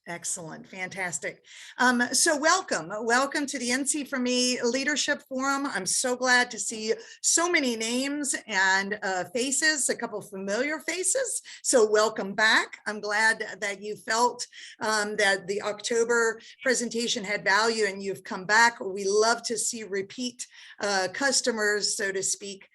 Excellent. Fantastic. So welcome to the NC4ME Leadership Forum. I'm so glad to see so many names and faces, a couple familiar faces. So welcome back. I'm glad that you felt that the October presentation had value and you've come back. We love to see repeat customers, so to speak.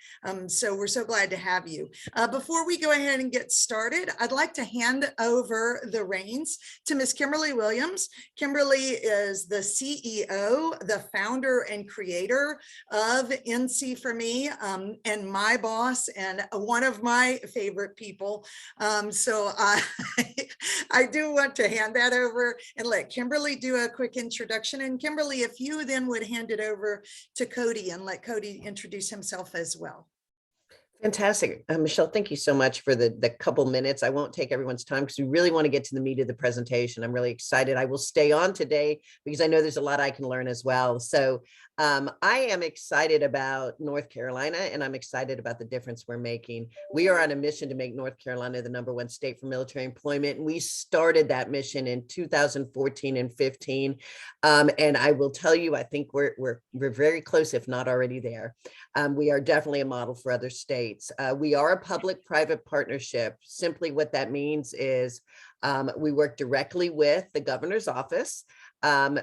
So we're so glad to have you. Before we go ahead and get started, I'd like to hand over the reins to Ms. Kimberly Williams. Kimberly is the CEO, the founder and creator of NC4ME, and my boss and one of my favorite people. So I do want to hand that over and let Kimberly do a quick introduction. And Kimberly, if you then would hand it over to Cody and let Cody introduce himself as well. Fantastic. Michelle, thank you so much for the couple minutes. I won't take everyone's time because we really want to get to the meat of the presentation. I'm really excited. I will stay on today because I know there's a lot I can learn as well. So I am excited about North Carolina, and I'm excited about the difference we're making. We are on a mission to make North Carolina the #1 state for military employment. And we started that mission in 2014 and 15. And I will tell you, I think we're very close, if not already there. We are definitely a model for other states. We are a public-private partnership. Simply what that means is we work directly with the governor's office,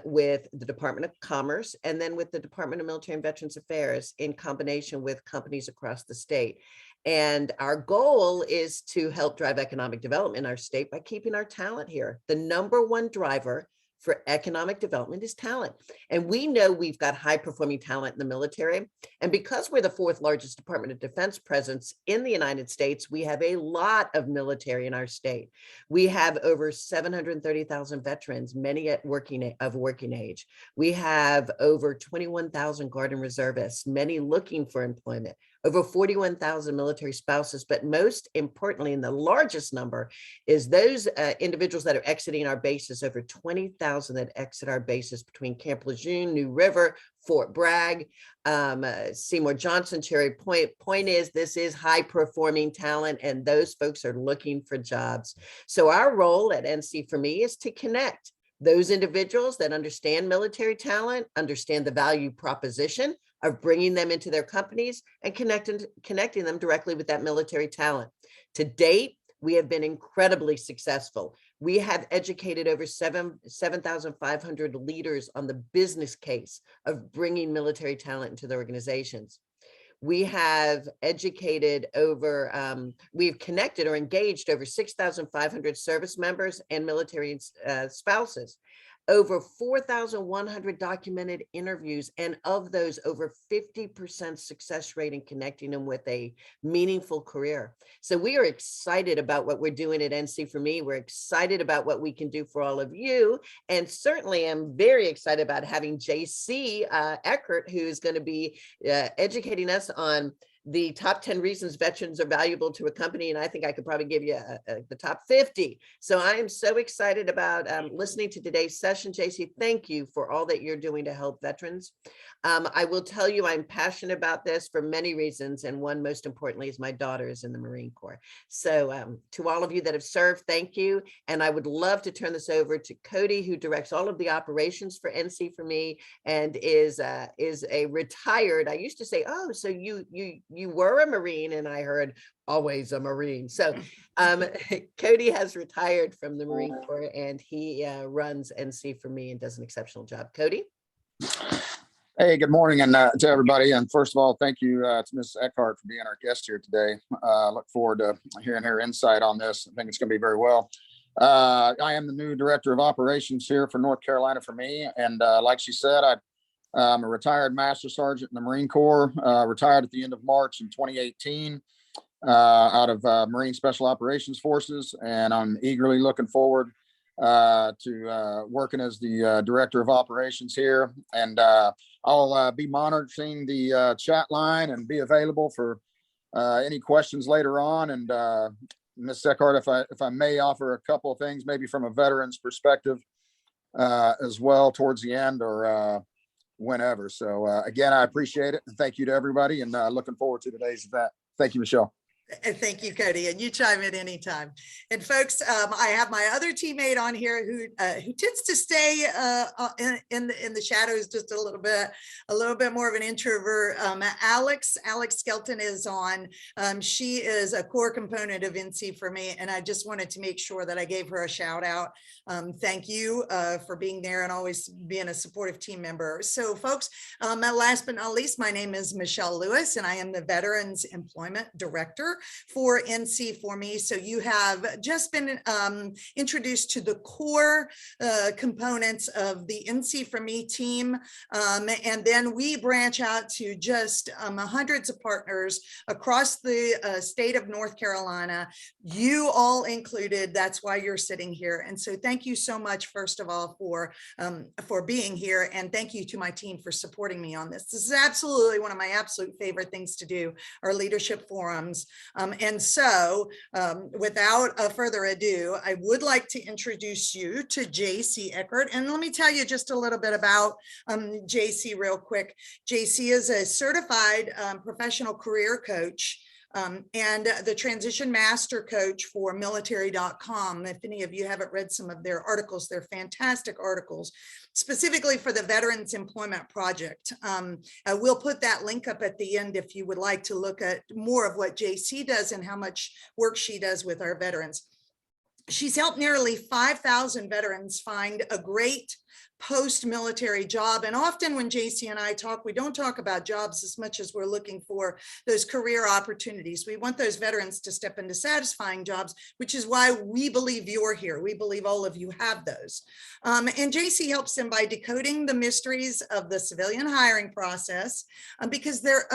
with the Department of Commerce, and then with the Department of Military and Veterans Affairs in combination with companies across the state. And our goal is to help drive economic development in our state by keeping our talent here. The #1 driver for economic development is talent. And we know we've got high performing talent in the military. And because we're the 4th largest Department of Defense presence in the United States, we have a lot of military in our state. We have over 730,000 veterans, many of working age. We have over 21,000 Guard and Reservists, many looking for employment, over 41,000 military spouses, but most importantly, and the largest number is those individuals that are exiting our bases, over 20,000 that exit our bases between Camp Lejeune, New River, Fort Bragg, Seymour Johnson, Cherry Point. Point is, this is high performing talent and those folks are looking for jobs. So our role at NC4ME is to connect those individuals that understand military talent, understand the value proposition of bringing them into their companies and connecting them directly with that military talent. To date, we have been incredibly successful. We have educated over 7,500 leaders on the business case of bringing military talent into their organizations. We have educated we've connected or engaged over 6,500 service members and military spouses, over 4,100 documented interviews, and of those, over 50% success rate in connecting them with a meaningful career. So we are excited about what we're doing at NC4ME. We're excited about what we can do for all of you. And certainly I'm very excited about having JC Eckert, who's going to be educating us on the top 10 reasons veterans are valuable to a company. And I think I could probably give you the top 50. So I am so excited about listening to today's session. JC, thank you for all that you're doing to help veterans. I will tell you, I'm passionate about this for many reasons. And one, most importantly, is my daughter is in the Marine Corps. So to all of you that have served, thank you. And I would love to turn this over to Cody, who directs all of the operations for NC4ME and is a retired, I used to say, oh, so you were a Marine, and I heard always a Marine. So Cody has retired from the Marine Corps and he runs NC4ME and does an exceptional job. Cody? Hey, good morning and to everybody. And first of all, thank you to Ms. Eckhart for being our guest here today. Look forward to hearing her insight on this. I think it's going to be very well. I am the new Director of Operations here for North Carolina for me. And like she said, I'm a retired Master Sergeant in the Marine Corps, retired at the end of March in 2018 out of Marine Special Operations Forces. And I'm eagerly looking forward to working as the Director of Operations here. And I'll be monitoring the chat line and be available for any questions later on. And Ms. Eckhart, if I may offer a couple of things, maybe from a veteran's perspective as well towards the end or whenever. So again, I appreciate it. And thank you to everybody and looking forward to today's event. Thank you, Michelle. And thank you, Cody, and you chime in anytime. And folks, I have my other teammate on here who tends to stay in the shadows just a little bit more of an introvert. Alex Skelton is on. She is a core component of NC4ME, and I just wanted to make sure that I gave her a shout out. Thank you for being there and always being a supportive team member. So, folks, last but not least, my name is Michelle Lewis, and I am the Veterans Employment Director for NC4ME. So you have just been introduced to the core components of the NC4ME team. And then we branch out to just hundreds of partners across the state of North Carolina, you all included. That's why you're sitting here. And so thank you so much, first of all, for being here. And thank you to my team for supporting me on this. This is absolutely one of my absolute favorite things to do, our leadership forums. And so without further ado, I would like to introduce you to JC Eckert. And let me tell you just a little bit about JC real quick. JC is a certified professional career coach and the transition master coach for military.com. If any of you haven't read some of their articles, they're fantastic articles, specifically for the Veterans Employment Project. We'll put that link up at the end if you would like to look at more of what JC does and how much work she does with our veterans. She's helped nearly 5,000 veterans find a great post-military job. And often when JC and I talk, we don't talk about jobs as much as we're looking for those career opportunities. We want those veterans to step into satisfying jobs, which is why we believe you're here. We believe all of you have those. And JC helps them by decoding the mysteries of the civilian hiring process because they're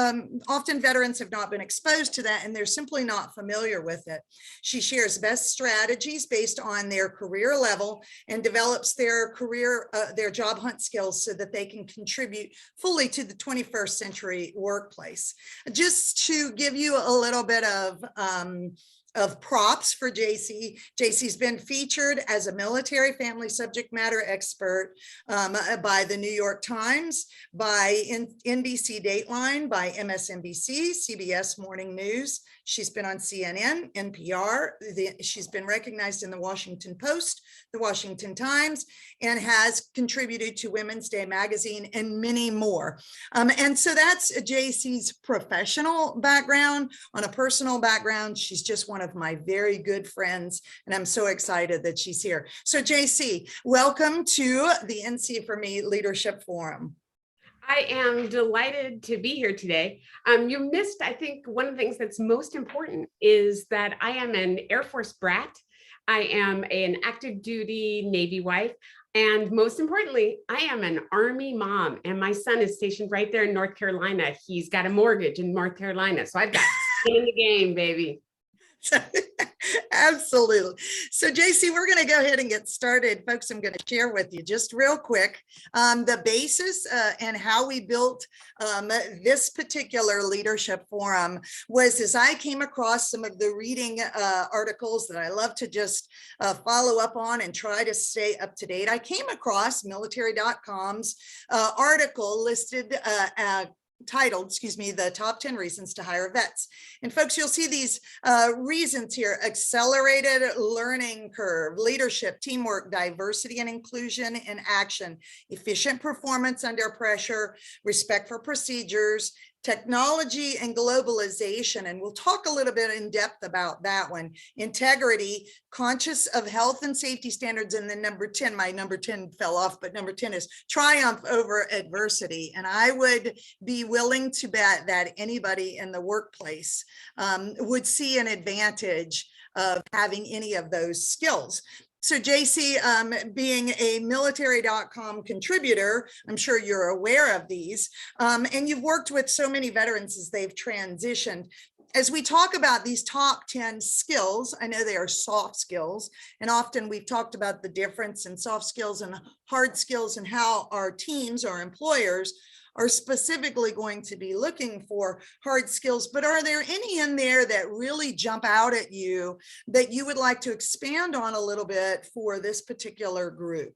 often veterans have not been exposed to that and they're simply not familiar with it. She shares best strategies based on their career level and develops their career their job hunt skills so that they can contribute fully to the 21st century workplace. Just to give you a little bit of props for JC. JC's been featured as a military family subject matter expert by the New York Times, by NBC Dateline, by MSNBC, CBS Morning News. She's been on CNN, NPR. She's been recognized in the Washington Post, the Washington Times, and has contributed to Women's Day magazine and many more. And so that's JC's professional background. On a personal background, she's just one of my very good friends, and I'm so excited that she's here. So JC, welcome to the NC4ME Leadership Forum. I am delighted to be here today. You missed, I think, one of the things that's most important is that I am an Air Force brat. I am an active duty Navy wife. And most importantly, I am an Army mom, and my son is stationed right there in North Carolina. He's got a mortgage in North Carolina. So I've got skin in the game, baby. Absolutely. So JC, we're going to go ahead and get started. Folks, I'm going to share with you just real quick the basis and how we built this particular leadership forum was as I came across some of the reading articles that I love to just follow up on and try to stay up to date. I came across military.com's article listed titled, the top 10 reasons to hire vets. And folks, you'll see these reasons here: accelerated learning curve, leadership, teamwork, diversity and inclusion in action, efficient performance under pressure, respect for procedures, technology and globalization, and we'll talk a little bit in depth about that one. Integrity, conscious of health and safety standards, and then number 10, my number 10 fell off, but number 10 is triumph over adversity. And I would be willing to bet that anybody in the workplace would see an advantage of having any of those skills. So JC, being a military.com contributor, I'm sure you're aware of these, and you've worked with so many veterans as they've transitioned. As we talk about these top 10 skills, I know they are soft skills, and often we've talked about the difference in soft skills and hard skills and how our teams or employers are specifically going to be looking for hard skills, but are there any in there that really jump out at you that you would like to expand on a little bit for this particular group?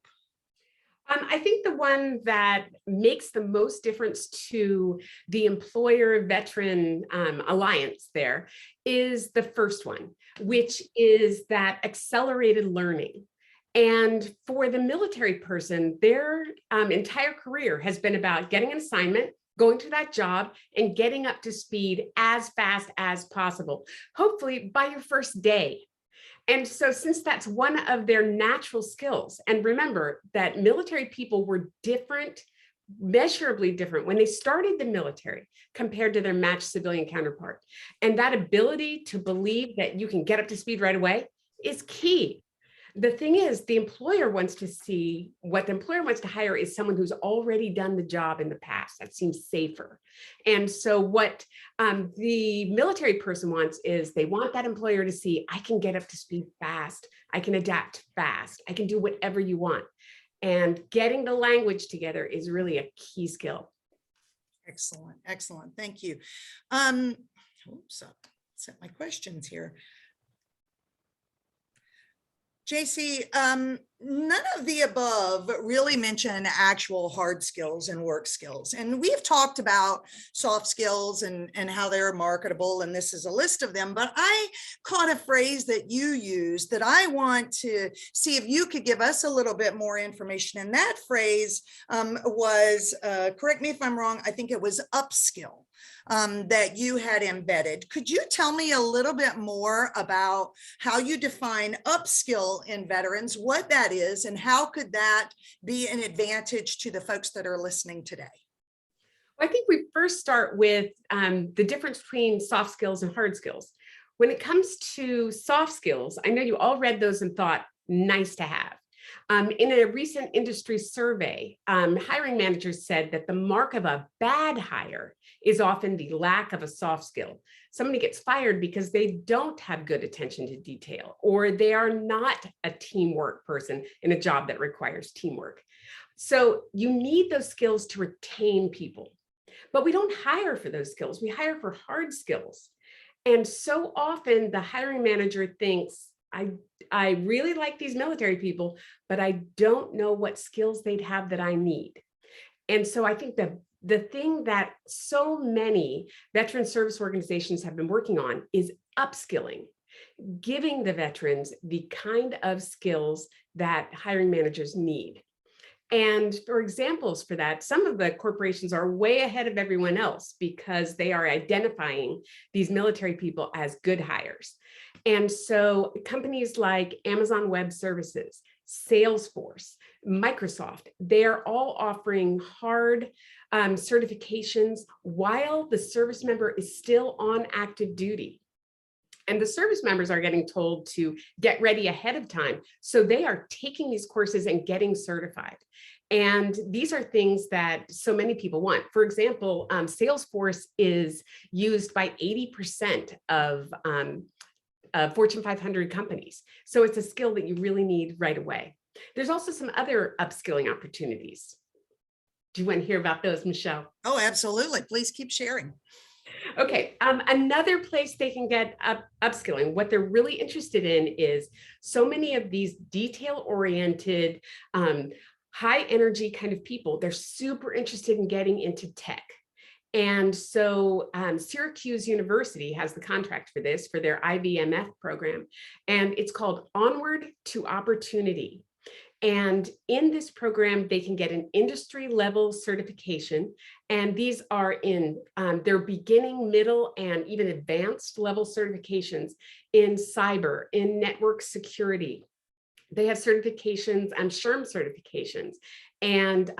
I think the one that makes the most difference to the employer veteran alliance there is the first one, which is that accelerated learning. And for the military person, their entire career has been about getting an assignment, going to that job, and getting up to speed as fast as possible, hopefully by your first day. And so since that's one of their natural skills, and remember that military people were different, measurably different when they started the military compared to their matched civilian counterpart. And that ability to believe that you can get up to speed right away is key. The thing is, the employer wants to see, what the employer wants to hire is someone who's already done the job in the past. That seems safer. And so what the military person wants is they want that employer to see, I can get up to speed fast. I can adapt fast. I can do whatever you want. And getting the language together is really a key skill. Excellent. Excellent. Thank you. Oops, I'll set my questions here. JC, none of the above really mention actual hard skills and work skills. And we've talked about soft skills and how they're marketable, and this is a list of them, but I caught a phrase that you used that I want to see if you could give us a little bit more information. And that phrase was, correct me if I'm wrong, I think it was upskill. That you had embedded. Could you tell me a little bit more about how you define upskill in veterans, what that is, and how could that be an advantage to the folks that are listening today? I think we first start with the difference between soft skills and hard skills. When it comes to soft skills, I know you all read those and thought, nice to have. In a recent industry survey, hiring managers said that the mark of a bad hire is often the lack of a soft skill. Somebody gets fired because they don't have good attention to detail, or they are not a teamwork person in a job that requires teamwork. So you need those skills to retain people, but we don't hire for those skills. We hire for hard skills. And so often the hiring manager thinks, I really like these military people, but I don't know what skills they'd have that I need. And so I think that the thing that so many veteran service organizations have been working on is upskilling, giving the veterans the kind of skills that hiring managers need. And for examples for that, some of the corporations are way ahead of everyone else because they are identifying these military people as good hires. And so companies like Amazon Web Services, Salesforce, Microsoft, they're all offering hard certifications while the service member is still on active duty. And the service members are getting told to get ready ahead of time. So they are taking these courses and getting certified. And these are things that so many people want. For example, Salesforce is used by 80% of Fortune 500 companies. So it's a skill that you really need right away. There's also some other upskilling opportunities. Do you want to hear about those, Michelle? Oh, absolutely. Please keep sharing. Okay, another place they can get upskilling, what they're really interested in is so many of these detail-oriented, high energy kind of people, they're super interested in getting into tech. And so Syracuse University has the contract for this, for their IVMF program, and it's called Onward to Opportunity. And in this program, they can get an industry level certification. And these are in their beginning, middle, and even advanced level certifications in cyber, in network security. They have certifications, SHRM certifications. And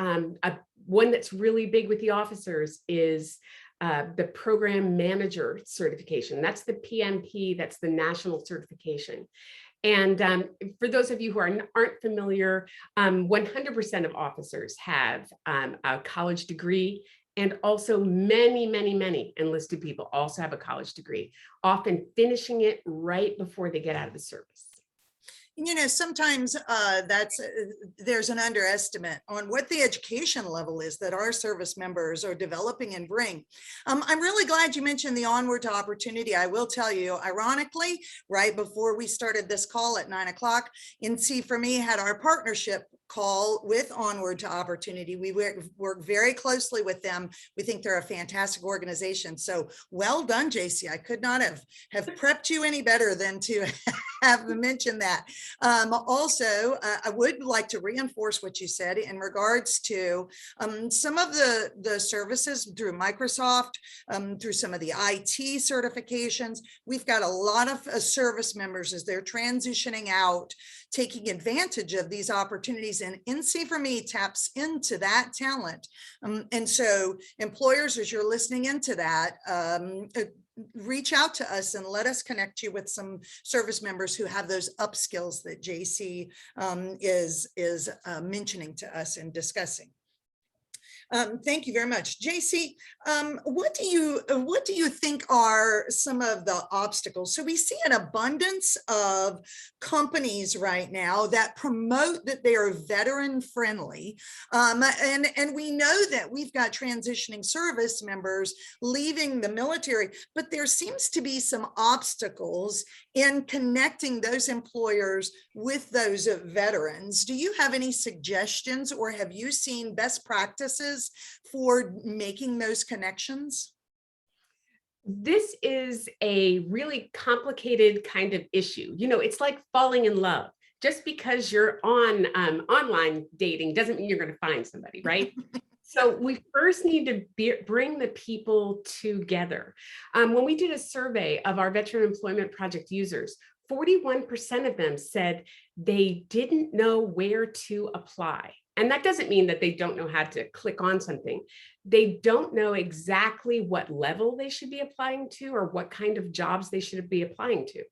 one that's really big with the officers is the program manager certification. That's the PMP, that's the national certification. And for those of you who aren't familiar, 100% of officers have a college degree, and also many enlisted people also have a college degree, often finishing it right before they get out of the service. You know, sometimes there's an underestimate on what the education level is that our service members are developing and bring. I'm really glad you mentioned the Onward to Opportunity. I will tell you, ironically, right before we started this call at 9 o'clock, NC4ME had our partnership call with Onward to Opportunity. We work very closely with them. We think they're a fantastic organization. So well done, JC. I could not have prepped you any better than to have mentioned that. Also, I would like to reinforce what you said in regards to some of the services through Microsoft, through some of the IT certifications. We've got a lot of service members as they're transitioning out, taking advantage of these opportunities, and NC4ME taps into that talent. And so employers, as you're listening into that, reach out to us and let us connect you with some service members who have those upskills that JC is mentioning to us and discussing. Thank you very much. JC, what do you think are some of the obstacles? So we see an abundance of companies right now that promote that they are veteran friendly. And we know that we've got transitioning service members leaving the military, but there seems to be some obstacles in connecting those employers with those veterans. Do you have any suggestions, or have you seen best practices for making those connections? This is a really complicated kind of issue. You know, it's like falling in love. Just because you're on online dating doesn't mean you're going to find somebody, right? So we first need to bring the people together. When we did a survey of our Veteran Employment Project users, 41% of them said they didn't know where to apply. And that doesn't mean that they don't know how to click on something. They don't know exactly what level they should be applying to or what kind of jobs they should be applying to.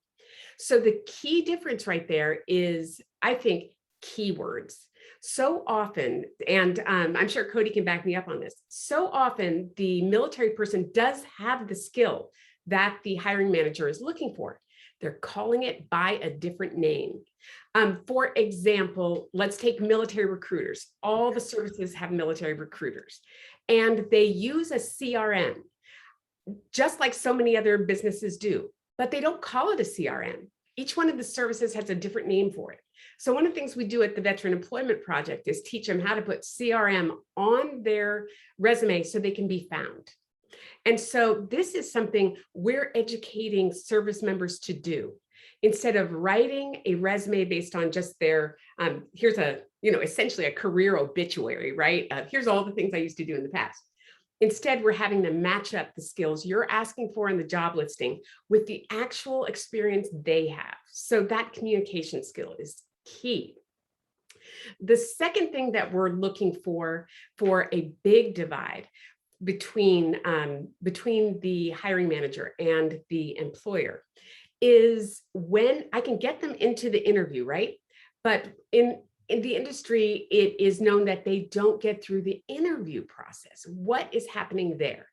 So the key difference right there is, I think, keywords. So often, and I'm sure Cody can back me up on this, so often the military person does have the skill that the hiring manager is looking for. They're calling it by a different name. For example, let's take military recruiters. All the services have military recruiters, and they use a CRM, just like so many other businesses do, but they don't call it a CRM. Each one of the services has a different name for it. So one of the things we do at the Veteran Employment Project is teach them how to put CRM on their resume so they can be found. And so this is something we're educating service members to do. Instead of writing a resume based on just their, here's a, essentially a career obituary, right? Here's all the things I used to do in the past. Instead, we're having them match up the skills you're asking for in the job listing with the actual experience they have. So that communication skill is key. The second thing that we're looking for a big divide between the hiring manager and the employer is when I can get them into the interview, right? But in the industry, it is known that they don't get through the interview process. What is happening there?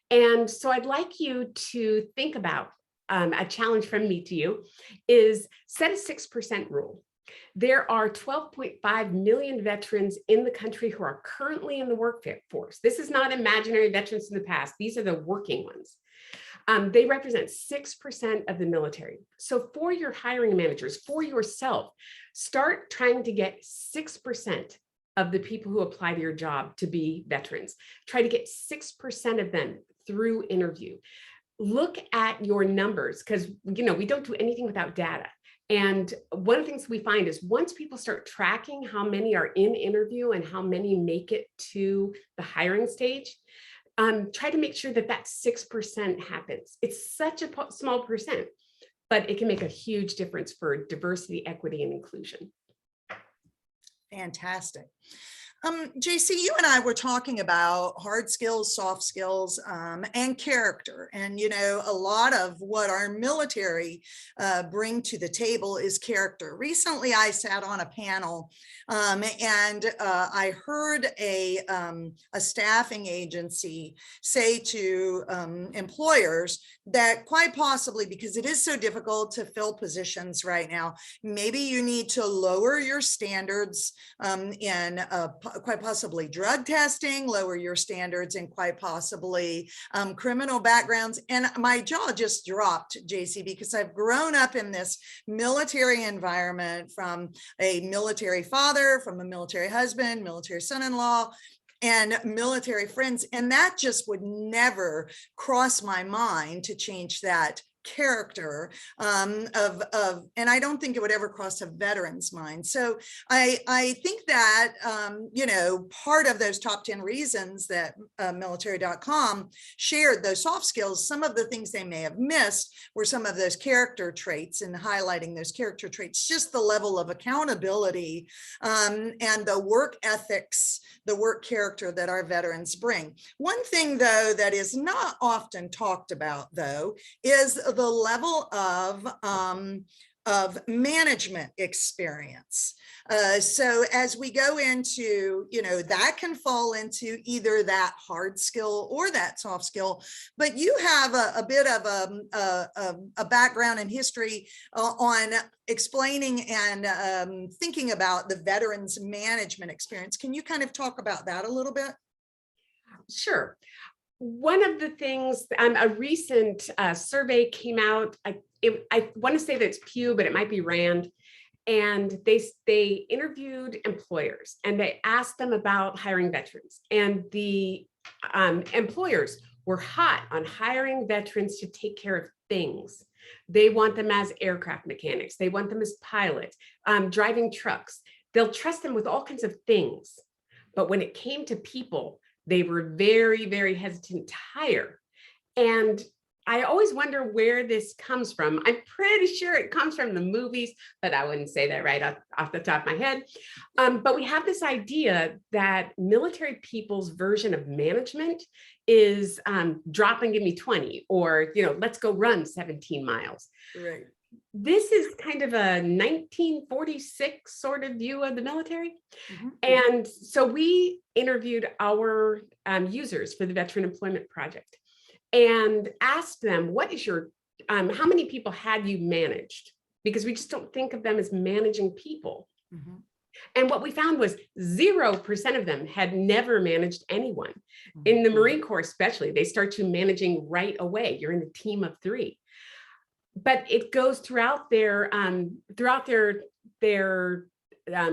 And so I'd like you to think about a challenge from me to you is set a 6% rule. There are 12.5 million veterans in the country who are currently in the workforce. This is not imaginary veterans in the past. These are the working ones. They represent 6% of the military. So for your hiring managers, for yourself, start trying to get 6% of the people who apply to your job to be veterans. Try to get 6% of them through interview. Look at your numbers, because we don't do anything without data. And one of the things we find is once people start tracking how many are in interview and how many make it to the hiring stage, try to make sure that 6% happens. It's such a small percent, but it can make a huge difference for diversity, equity, and inclusion. Fantastic. JC, you and I were talking about hard skills, soft skills, and character. And, a lot of what our military bring to the table is character. Recently, I sat on a panel and I heard a staffing agency say to employers that quite possibly, because it is so difficult to fill positions right now, maybe you need to lower your standards in quite possibly drug testing, lower your standards, and quite possibly criminal backgrounds. And my jaw just dropped, JC, because I've grown up in this military environment from a military father, from a military husband, military son-in-law, and military friends. And that just would never cross my mind to change that character and I don't think it would ever cross a veteran's mind. So I think that, you know, part of those top 10 reasons that military.com shared those soft skills, some of the things they may have missed were some of those character traits, and highlighting those character traits, just the level of accountability and the work ethics, the work character that our veterans bring. One thing, though, that is not often talked about, though, is the level of management experience. So as we go into, you know, that can fall into either that hard skill or that soft skill, but you have a bit of a background and history on explaining and thinking about the veterans management experience. Can you kind of talk about that a little bit? Sure. One of the things, a recent survey came out, I want to say that it's Pew, but it might be Rand, and they interviewed employers and they asked them about hiring veterans, and the employers were hot on hiring veterans to take care of things. They want them as aircraft mechanics. They want them as pilots, driving trucks. They'll trust them with all kinds of things. But when it came to people, they were very, very hesitant to hire. And I always wonder where this comes from. I'm pretty sure it comes from the movies, but I wouldn't say that right off the top of my head. But we have this idea that military people's version of management is drop and give me 20, or, you know, let's go run 17 miles. Right. This is kind of a 1946 sort of view of the military. Mm-hmm. And so we interviewed our users for the Veteran Employment Project and asked them, what is your, how many people had you managed? Because we just don't think of them as managing people. Mm-hmm. And what we found was 0% of them had never managed anyone. In the Marine Corps especially, they start you managing right away. You're in a team of 3. But it goes throughout their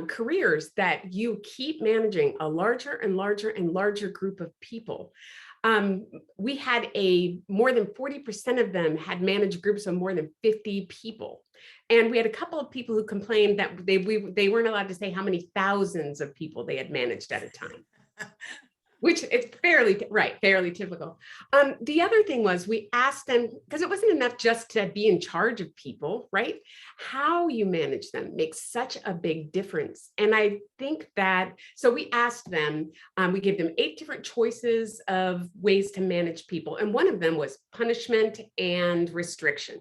careers that you keep managing a larger and larger and larger group of people. We had more than 40% of them had managed groups of more than 50 people. And we had a couple of people who complained that they weren't allowed to say how many thousands of people they had managed at a time. Which is fairly typical. The other thing was we asked them, because it wasn't enough just to be in charge of people, right? How you manage them makes such a big difference. And I think that, so we asked them, we gave them 8 different choices of ways to manage people. And one of them was punishment and restriction.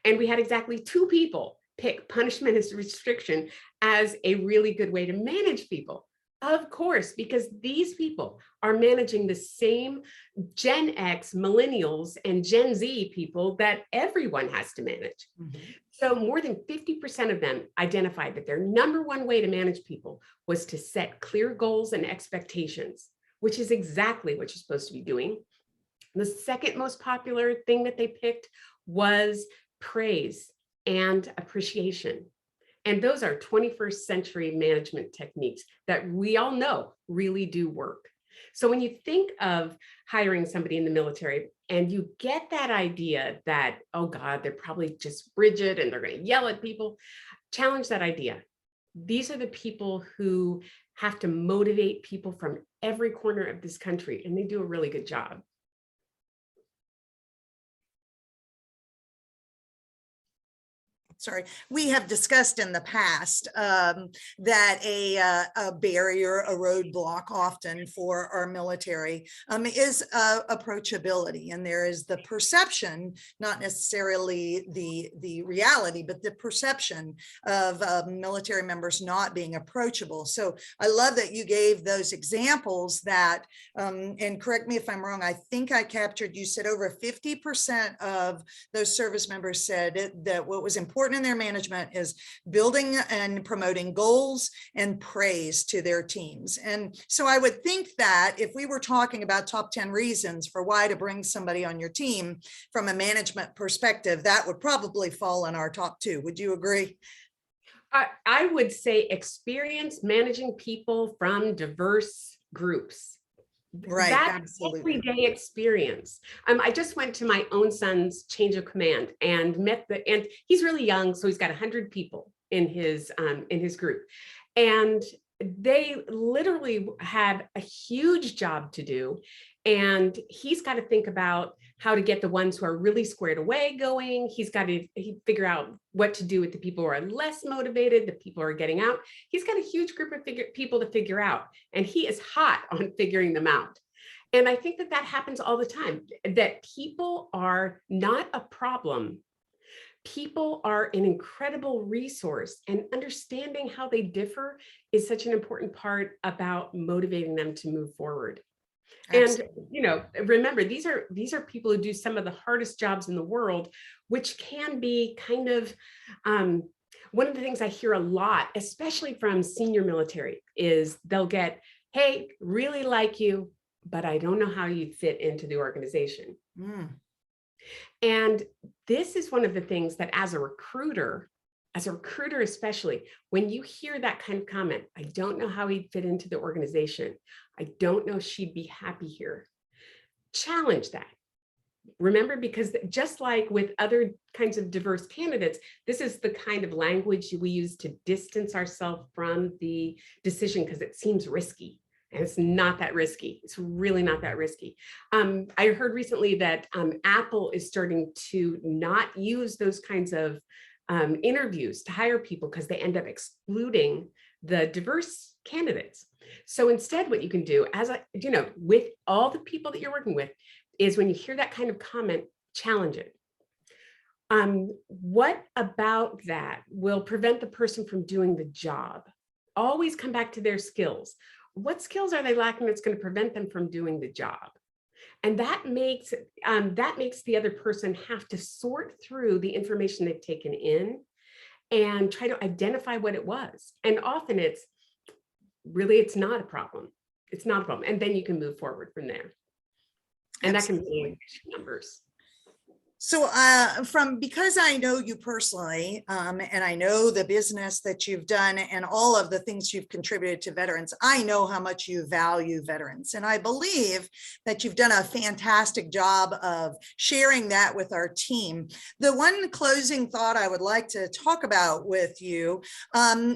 And we had exactly 2 people pick punishment and restriction as a really good way to manage people. Of course, because these people are managing the same Gen X, millennials, and Gen Z people that everyone has to manage. Mm-hmm. So more than 50% of them identified that their #1 way to manage people was to set clear goals and expectations, which is exactly what you're supposed to be doing. The second most popular thing that they picked was praise and appreciation. And those are 21st century management techniques that we all know really do work. So when you think of hiring somebody in the military and you get that idea that, oh God, they're probably just rigid and they're going to yell at people, challenge that idea. These are the people who have to motivate people from every corner of this country, and they do a really good job. Sorry, we have discussed in the past that a barrier, a roadblock often for our military is approachability. And there is the perception, not necessarily the reality, but the perception of military members not being approachable. So I love that you gave those examples that, and correct me if I'm wrong, I think I captured, you said over 50% of those service members said that what was important in their management is building and promoting goals and praise to their teams. And so I would think that if we were talking about top 10 reasons for why to bring somebody on your team from a management perspective, that would probably fall in our top 2. Would you agree? I would say experience managing people from diverse groups. Right, That absolutely. everyday experience. I just went to my own son's change of command and and he's really young, so he's got 100 people in his group, and they literally have a huge job to do, and he's got to think about how to get the ones who are really squared away going. He's got to figure out what to do with the people who are less motivated, the people who are getting out. He's got a huge group of people to figure out, and he is hot on figuring them out. And I think that happens all the time, that people are not a problem. People are an incredible resource, and understanding how they differ is such an important part about motivating them to move forward. Absolutely. And, remember, these are people who do some of the hardest jobs in the world, which can be kind of one of the things I hear a lot, especially from senior military, is they'll get, hey, really like you, but I don't know how you fit into the organization. And this is one of the things that as a recruiter especially, when you hear that kind of comment, I don't know how he'd fit into the organization, I don't know if she'd be happy here, challenge that. Remember, because just like with other kinds of diverse candidates, this is the kind of language we use to distance ourselves from the decision because it seems risky. And it's not that risky. It's really not that risky. I heard recently that Apple is starting to not use those kinds of interviews to hire people because they end up excluding the diverse candidates. So instead, what you can do, with all the people that you're working with, is when you hear that kind of comment, challenge it. What about that will prevent the person from doing the job? Always come back to their skills. What skills are they lacking that's going to prevent them from doing the job? And that makes the other person have to sort through the information they've taken in and try to identify what it was. And often it's not a problem. It's not a problem. And then you can move forward from there. And Absolutely. that can be numbers. So because I know you personally, and I know the business that you've done and all of the things you've contributed to veterans, I know how much you value veterans. And I believe that you've done a fantastic job of sharing that with our team. The one closing thought I would like to talk about with you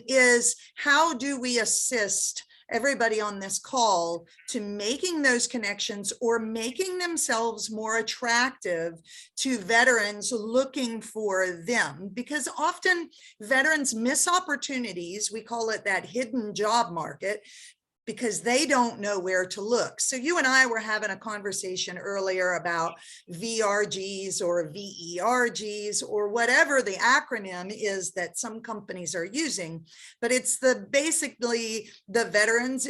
is how do we assist everybody on this call to making those connections or making themselves more attractive to veterans looking for them, because often veterans miss opportunities. We call it that hidden job market, because they don't know where to look. So you and I were having a conversation earlier about VRGs or VERGs or whatever the acronym is that some companies are using, but it's basically the Veterans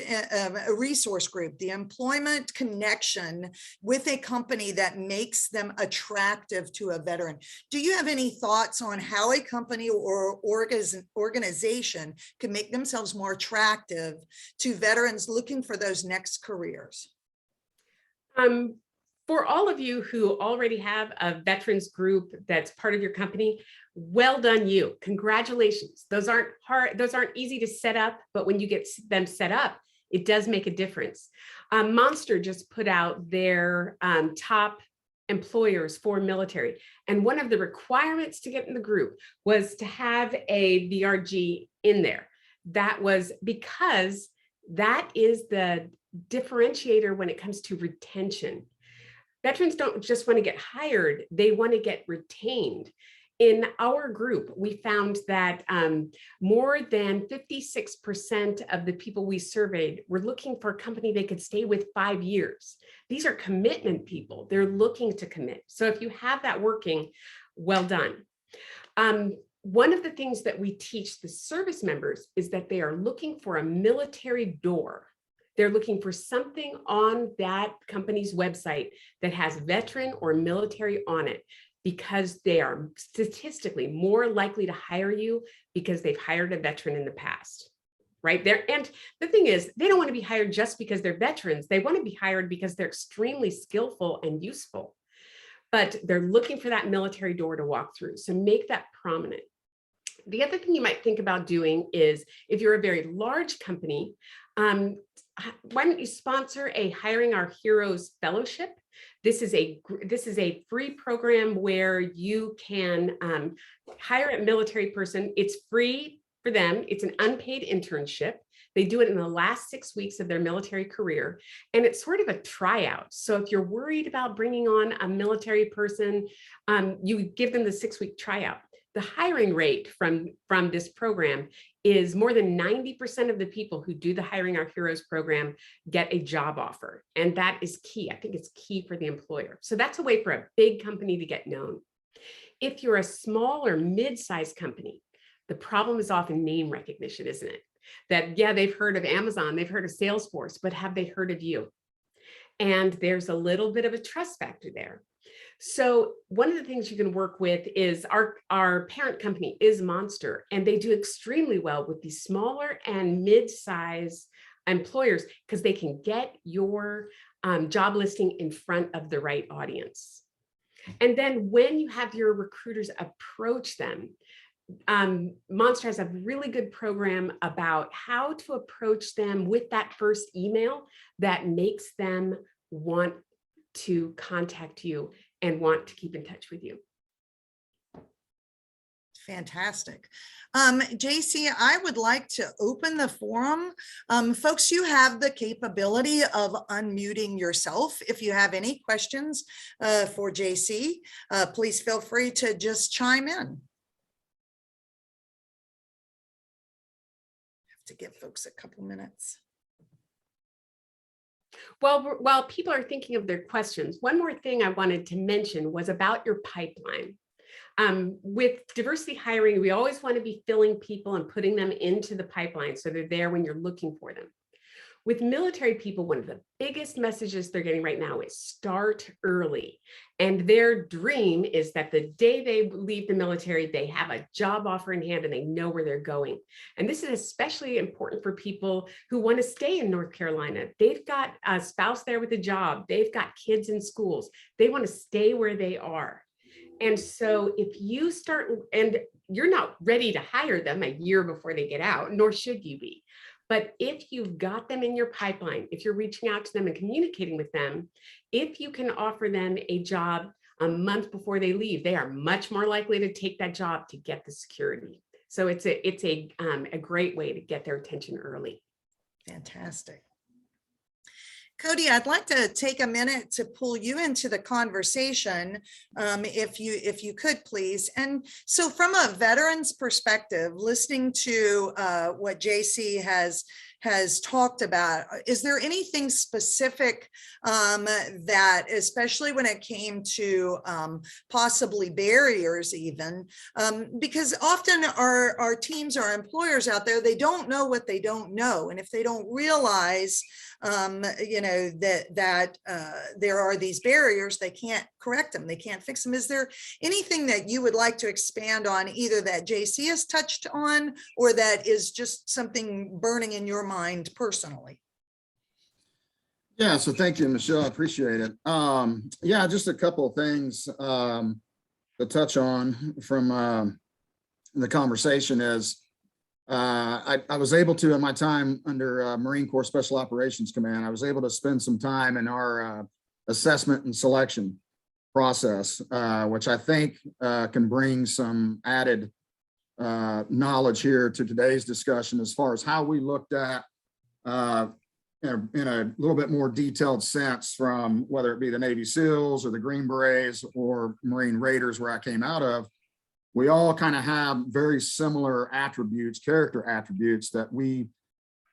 Resource Group, the employment connection with a company that makes them attractive to a veteran. Do you have any thoughts on how a company or organization can make themselves more attractive to veterans looking for those next careers? For all of you who already have a veterans group that's part of your company, well done you. Congratulations. Those aren't hard, those aren't easy to set up, but when you get them set up, it does make a difference. Monster just put out their top employers for military. And one of the requirements to get in the group was to have a VRG in there. That was because that is the differentiator when it comes to retention. Veterans don't just want to get hired, they want to get retained. In our group, we found that more than 56% of the people we surveyed were looking for a company they could stay with 5 years. These are commitment people. They're looking to commit. So if you have that working, well done. One of the things that we teach the service members is that they are looking for a military door. They're looking for something on that company's website that has veteran or military on it. because they are statistically more likely to hire you because they've hired a veteran in the past. Right there. And the thing is, they don't want to be hired just because they're veterans. They want to be hired because they're extremely skillful and useful, but they're looking for that military door to walk through. So make that prominent. The other thing you might think about doing is, if you're a very large company, why don't you sponsor a Hiring Our Heroes Fellowship? This is a free program where you can hire a military person. It's free for them. It's an unpaid internship. They do it in the last 6 weeks of their military career, and it's sort of a tryout. So if you're worried about bringing on a military person, you give them the 6-week tryout. The hiring rate from this program is more than 90% of the people who do the Hiring Our Heroes program get a job offer. And that is key. I think it's key for the employer. So that's a way for a big company to get known. If you're a small or mid-sized company, the problem is often name recognition, isn't it? That, yeah, they've heard of Amazon, they've heard of Salesforce, but have they heard of you? And there's a little bit of a trust factor there. So one of the things you can work with is our parent company is Monster, and they do extremely well with these smaller and mid-size employers because they can get your job listing in front of the right audience. And then when you have your recruiters approach them, Monster has a really good program about how to approach them with that first email that makes them want to contact you and want to keep in touch with you. Fantastic. JC, I would like to open the forum. Folks, you have the capability of unmuting yourself. If you have any questions for JC, please feel free to just chime in. To give folks a couple minutes. Well, while people are thinking of their questions, one more thing I wanted to mention was about your pipeline. With diversity hiring, we always want to be filling people and putting them into the pipeline so they're there when you're looking for them. With military people, one of the biggest messages they're getting right now is start early. And their dream is that the day they leave the military, they have a job offer in hand and they know where they're going. And this is especially important for people who want to stay in North Carolina. They've got a spouse there with a job. They've got kids in schools. They want to stay where they are. And so if you start, and you're not ready to hire them a year before they get out, nor should you be. But if you've got them in your pipeline, if you're reaching out to them and communicating with them, if you can offer them a job a month before they leave, they are much more likely to take that job to get the security. So it's a great way to get their attention early. Fantastic. Cody, I'd like to take a minute to pull you into the conversation, if you could, please. And so from a veteran's perspective, listening to what JC has talked about, is there anything specific that, especially when it came to possibly barriers even, because often our teams, our employers out there, they don't know what they don't know. And if they don't realize, you know, that there are these barriers, they can't correct them, they can't fix them. Is there anything that you would like to expand on, either that JC has touched on or that is just something burning in your mind personally? Yeah, so thank you, Michelle. I appreciate it. Yeah, just a couple of things to touch on from the conversation is I was able to, in my time under Marine Corps Special Operations Command, I was able to spend some time in our assessment and selection process, which I think can bring some added knowledge here to today's discussion as far as how we looked at in a little bit more detailed sense, from whether it be the Navy SEALs or the Green Berets or Marine Raiders, where I came out of. We all kind of have very similar attributes, character attributes, that we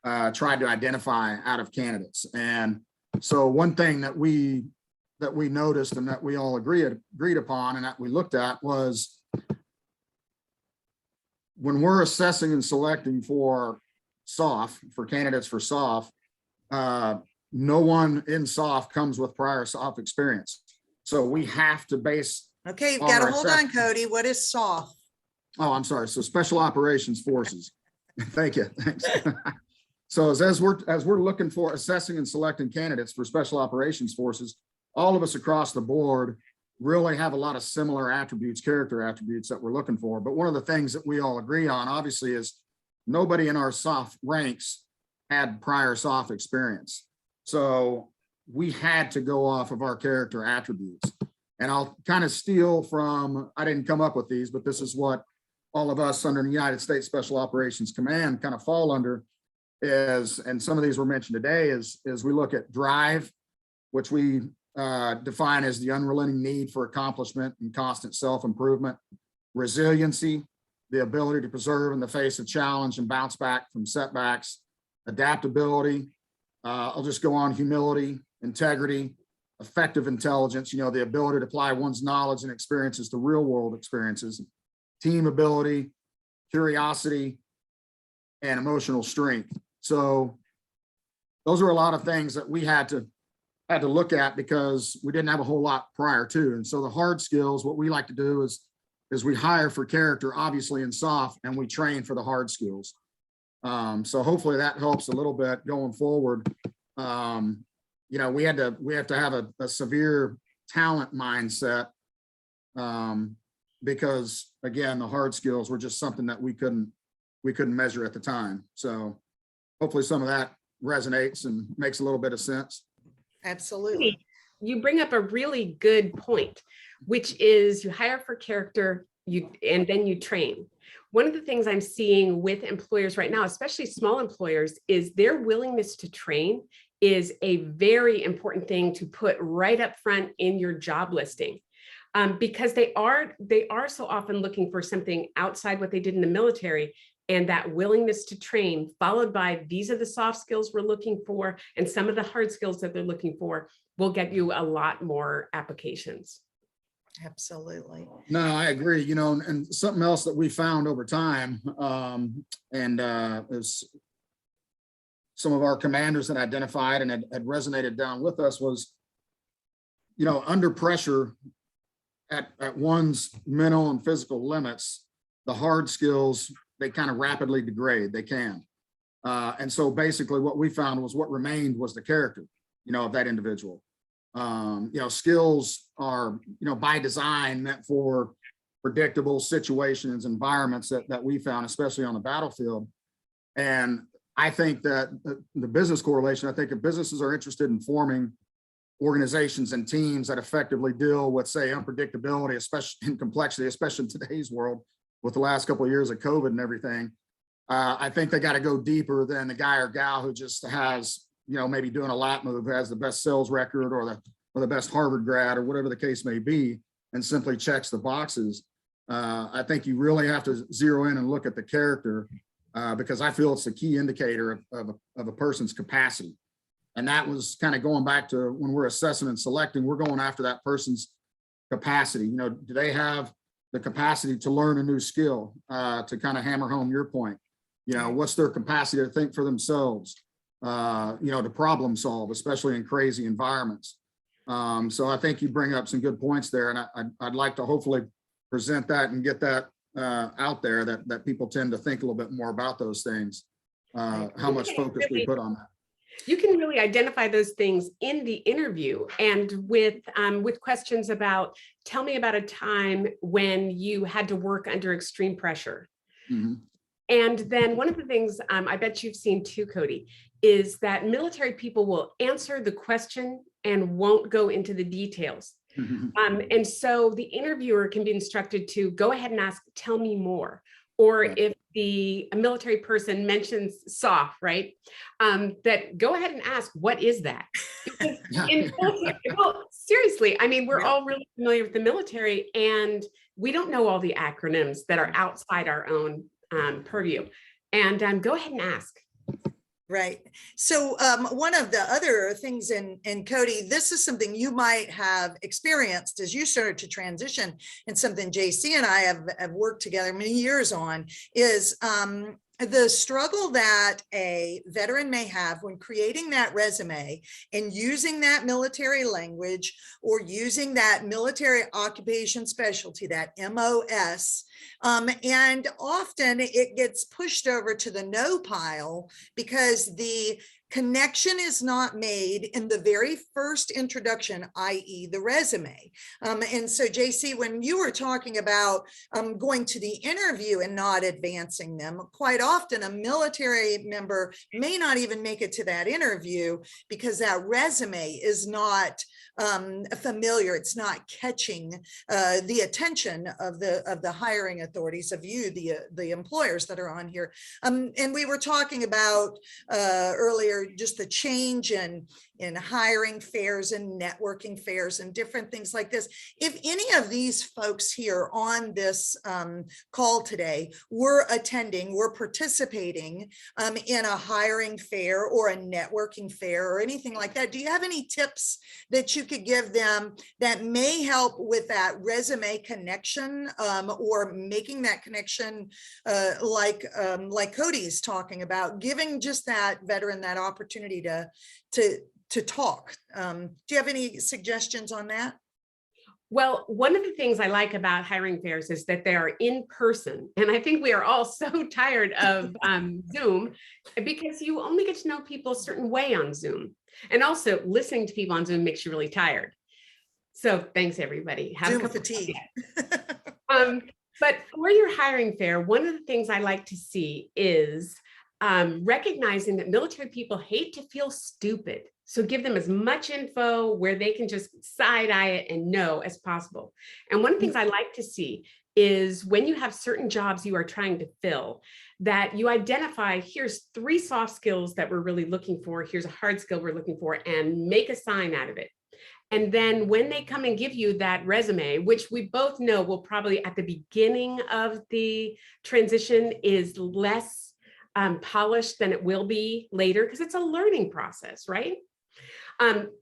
tried to identify out of candidates. And so one thing that we noticed and that we all agreed upon and that we looked at was, when we're assessing and selecting for SOF, for candidates for SOF, no one in SOF comes with prior SOF experience. So we have to base Okay, you've All got to right, hold on, Cody. What is SOF? Oh, I'm sorry. So Special Operations Forces. Thank you. Thanks. So as we're looking for assessing and selecting candidates for Special Operations Forces, all of us across the board really have a lot of similar attributes, character attributes that we're looking for. But one of the things that we all agree on, obviously, is nobody in our SOF ranks had prior SOF experience. So we had to go off of our character attributes. And I'll kind of steal from, I didn't come up with these, but this is what all of us under the United States Special Operations Command kind of fall under is, and some of these were mentioned today, is we look at drive, which we define as the unrelenting need for accomplishment and constant self-improvement, resiliency, the ability to preserve in the face of challenge and bounce back from setbacks, adaptability, I'll just go on, humility, integrity, effective intelligence, you know, the ability to apply one's knowledge and experiences to real world experiences, team ability, curiosity, and emotional strength. So those are a lot of things that we had to look at because we didn't have a whole lot prior to. And so the hard skills, what we like to do is we hire for character, obviously in SOF, and we train for the hard skills. So hopefully that helps a little bit going forward. You know, we have to have a severe talent mindset because again, the hard skills were just something that we couldn't measure at the time. So hopefully some of that resonates and makes a little bit of sense. Absolutely. You bring up a really good point, which is you hire for character, and then you train. One of the things I'm seeing with employers right now, especially small employers, is their willingness to train is a very important thing to put right up front in your job listing. Because they are so often looking for something outside what they did in the military, and that willingness to train, followed by these are the soft skills we're looking for, and some of the hard skills that they're looking for, will get you a lot more applications. Absolutely. No, I agree. You know, and something else that we found over time, is some of our commanders that identified and had resonated down with us was, you know, under pressure at one's mental and physical limits, the hard skills, they kind of rapidly degrade. They can. And so basically what we found was what remained was the character, you know, of that individual. You know, skills are, you know, by design meant for predictable situations, environments that we found, especially on the battlefield. And I think that the business correlation, I think if businesses are interested in forming organizations and teams that effectively deal with, say, unpredictability, especially in complexity, especially in today's world with the last couple of years of COVID and everything, I think they got to go deeper than the guy or gal who just has, you know, maybe doing a lap move, who has the best sales record or the best Harvard grad or whatever the case may be, and simply checks the boxes. I think you really have to zero in and look at the character because I feel it's the key indicator of a person's capacity. And that was kind of going back to when we're assessing and selecting, we're going after that person's capacity. You know, do they have the capacity to learn a new skill, to kind of hammer home your point? You know, what's their capacity to think for themselves, you know, to problem solve, especially in crazy environments. So I think you bring up some good points there, and I'd like to hopefully present that and get that out there, that people tend to think a little bit more about those things, how much focus we put on that. You can really identify those things in the interview, and with questions about, tell me about a time when you had to work under extreme pressure. Mm-hmm. And then one of the things I bet you've seen too, Cody, is that military people will answer the question and won't go into the details. Mm-hmm. And so the interviewer can be instructed to go ahead and ask, tell me more. Or if a military person mentions SOF, right, that go ahead and ask, what is that? Well, seriously, I mean, we're all really familiar with the military, and we don't know all the acronyms that are outside our own purview. And go ahead and ask. Right. So one of the other things in Cody, this is something you might have experienced as you started to transition, and something JC and I have worked together many years on, is the struggle that a veteran may have when creating that resume and using that military language or using that military occupation specialty, that MOS, and often it gets pushed over to the no pile because the connection is not made in the very first introduction, i.e. the resume. And so JC, when you were talking about going to the interview and not advancing them, quite often a military member may not even make it to that interview because that resume is not familiar. It's not catching the attention of the hiring authorities, of you, the employers that are on here. And we were talking about earlier just the change in hiring fairs and networking fairs and different things like this. If any of these folks here on this call today were attending, were participating in a hiring fair or a networking fair or anything like that, do you have any tips that you could give them that may help with that resume connection or making that connection like Cody's talking about, giving just that veteran that opportunity to talk? Do you have any suggestions on that? Well, one of the things I like about hiring fairs is that they are in person. And I think we are all so tired of Zoom because you only get to know people a certain way on Zoom. And also listening to people on Zoom makes you really tired. So thanks, everybody. Have Zoom a cup of fatigue. But for your hiring fair, one of the things I like to see is recognizing that military people hate to feel stupid. So give them as much info where they can just side eye it and know as possible. And one of the things I like to see is when you have certain jobs you are trying to fill, that you identify, here's 3 soft skills that we're really looking for, here's a hard skill we're looking for, and make a sign out of it. And then when they come and give you that resume, which we both know will probably at the beginning of the transition is less polished than it will be later, because it's a learning process, right?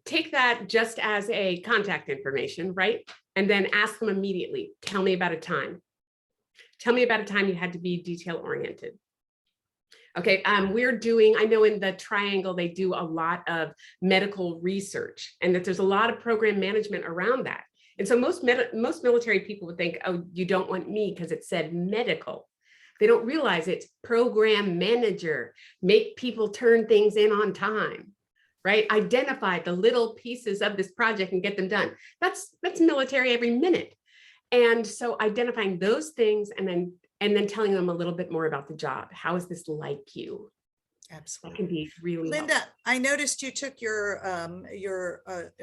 Take that just as a contact information, right? And then ask them immediately, tell me about a time. Tell me about a time you had to be detail oriented. Okay, we're doing, I know in the Triangle, they do a lot of medical research and that there's a lot of program management around that. And so most military people would think, oh, you don't want me because it said medical. They don't realize it's program manager, make people turn things in on time, right? Identify the little pieces of this project and get them done. That's military every minute. And so identifying those things and then telling them a little bit more about the job. How is this like you? Absolutely. That can be really Linda, helpful. I noticed you took your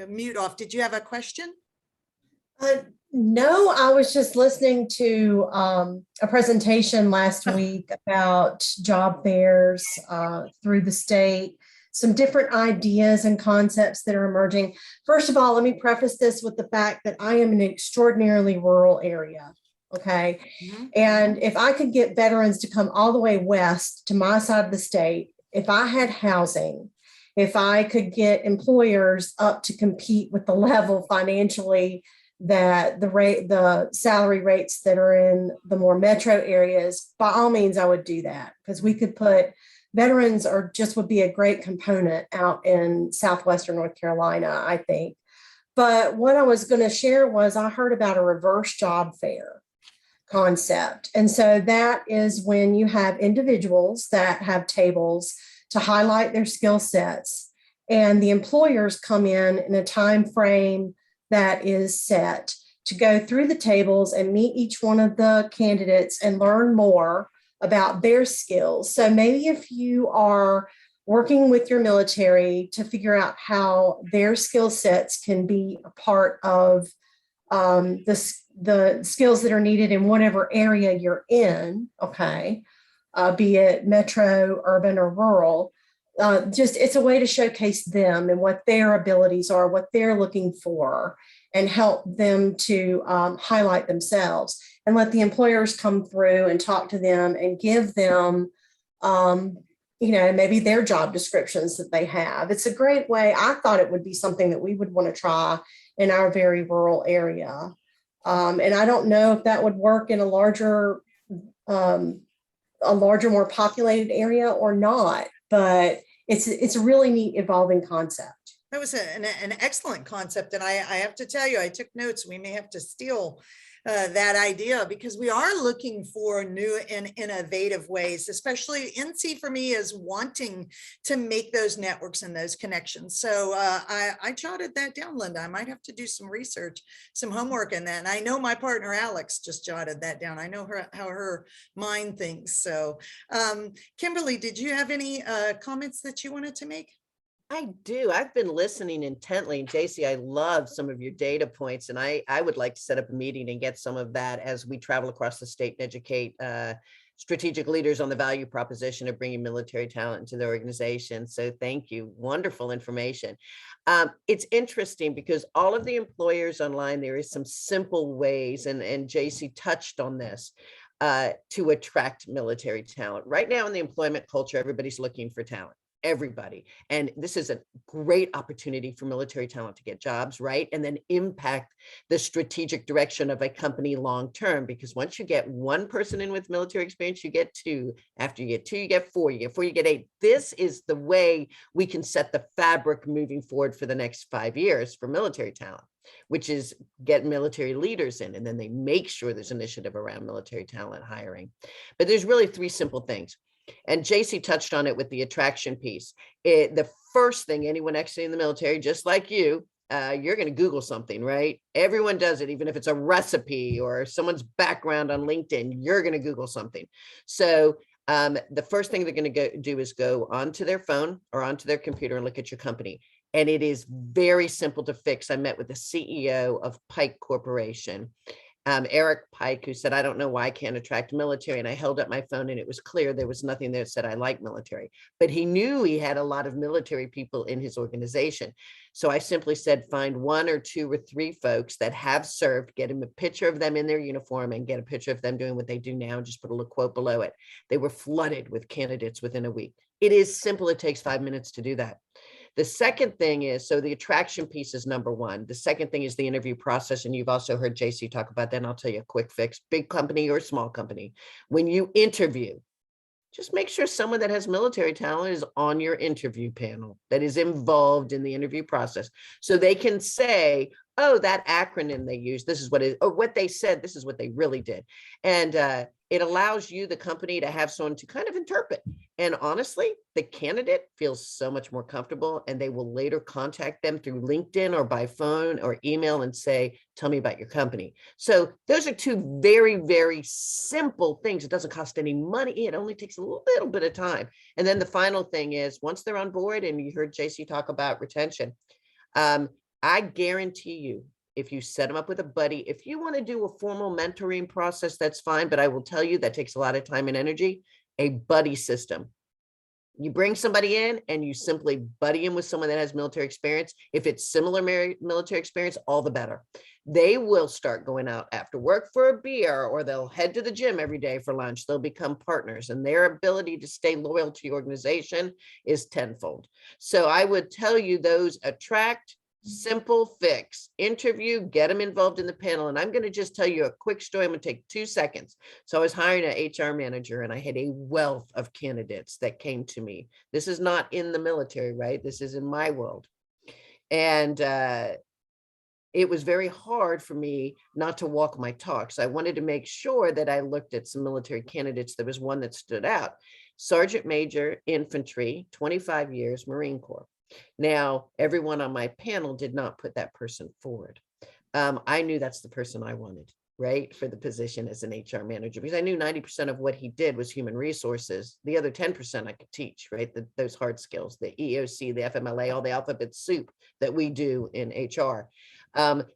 mute off. Did you have a question? No, I was just listening to a presentation last week about job fairs through the state, some different ideas and concepts that are emerging. First of all, let me preface this with the fact that I am in an extraordinarily rural area. Okay. Mm-hmm. And if I could get veterans to come all the way west to my side of the state, if I had housing, if I could get employers up to compete with the level financially that the salary rates that are in the more metro areas, by all means, I would do that, because we could put veterans or just would be a great component out in southwestern North Carolina, I think. But what I was going to share was I heard about a reverse job fair concept. And so that is when you have individuals that have tables to highlight their skill sets, and the employers come in a time frame that is set to go through the tables and meet each one of the candidates and learn more about their skills. So maybe if you are working with your military to figure out how their skill sets can be a part of the skills that are needed in whatever area you're in, okay, be it metro, urban, or rural, just it's a way to showcase them and what their abilities are, what they're looking for, and help them to highlight themselves, and let the employers come through and talk to them and give them, maybe their job descriptions that they have. It's a great way. I thought it would be something that we would want to try in our very rural area. And I don't know if that would work in a larger a larger, more populated area or not, but it's a really neat evolving concept. That was an excellent concept. And I have to tell you, I took notes. We may have to steal that idea because we are looking for new and innovative ways, especially NC4ME is wanting to make those networks and those connections. So I jotted that down, Linda. I might have to do some research, some homework in that. And I know my partner, Alex, just jotted that down. I know how her mind thinks. So Kimberly, did you have any comments that you wanted to make? I do. I've been listening intently. And JC, I love some of your data points. And I would like to set up a meeting and get some of that as we travel across the state and educate strategic leaders on the value proposition of bringing military talent into their organization. So thank you. Wonderful information. It's interesting because all of the employers online, there is some simple ways, and JC touched on this, to attract military talent. Right now in the employment culture, everybody's looking for talent. Everybody. And this is a great opportunity for military talent to get jobs, right? And then impact the strategic direction of a company long-term, because once you get one person in with military experience, you get two. After you get two, you get four, you get four, you get eight. This is the way we can set the fabric moving forward for the next 5 years for military talent, which is get military leaders in, and then they make sure there's initiative around military talent hiring. But there's really 3 simple things. And JC touched on it with the attraction piece. The first thing anyone actually in the military, just like you're going to Google something, right? Everyone does it, even if it's a recipe or someone's background on LinkedIn, you're going to Google something. So the first thing they're going to do is go onto their phone or onto their computer and look at your company. And it is very simple to fix. I met with the CEO of Pike Corporation, Eric Pike, who said, I don't know why I can't attract military. And I held up my phone and it was clear there was nothing there that said I like military, but he knew he had a lot of military people in his organization. So I simply said, find 1 or 2 or 3 folks that have served, get him a picture of them in their uniform and get a picture of them doing what they do now and just put a little quote below it. They were flooded with candidates within a week. It is simple. It takes 5 minutes to do that. The second thing is, so the attraction piece is number 1. The second thing is the interview process. And you've also heard JC talk about that. And I'll tell you a quick fix, big company or small company. When you interview, just make sure someone that has military talent is on your interview panel, that is involved in the interview process. So they can say, oh, that acronym they use, this is what it, or what they said, this is what they really did. And it allows you, the company, to have someone to kind of interpret. And honestly, the candidate feels so much more comfortable, and they will later contact them through LinkedIn or by phone or email and say, tell me about your company. So those are 2 very, very simple things. It doesn't cost any money. It only takes a little bit of time. And then the final thing is, once they're on board, and you heard JC talk about retention, I guarantee you, if you set them up with a buddy, if you want to do a formal mentoring process, that's fine. But I will tell you that takes a lot of time and energy. A buddy system. You bring somebody in and you simply buddy in with someone that has military experience. If it's similar military experience, all the better. They will start going out after work for a beer, or they'll head to the gym every day for lunch. They'll become partners, and their ability to stay loyal to your organization is tenfold. So I would tell you those attract, simple fix, interview, get them involved in the panel. And I'm going to just tell you a quick story. I'm going to take 2 seconds. So I was hiring an HR manager, and I had a wealth of candidates that came to me. This is not in the military, right? This is in my world. And it was very hard for me not to walk my talk. So I wanted to make sure that I looked at some military candidates. There was one that stood out. Sergeant Major, Infantry, 25 years, Marine Corps. Now, everyone on my panel did not put that person forward. I knew that's the person I wanted, right, for the position as an HR manager, because I knew 90% of what he did was human resources. The other 10% I could teach, right, those hard skills, the EOC, the FMLA, all the alphabet soup that we do in HR.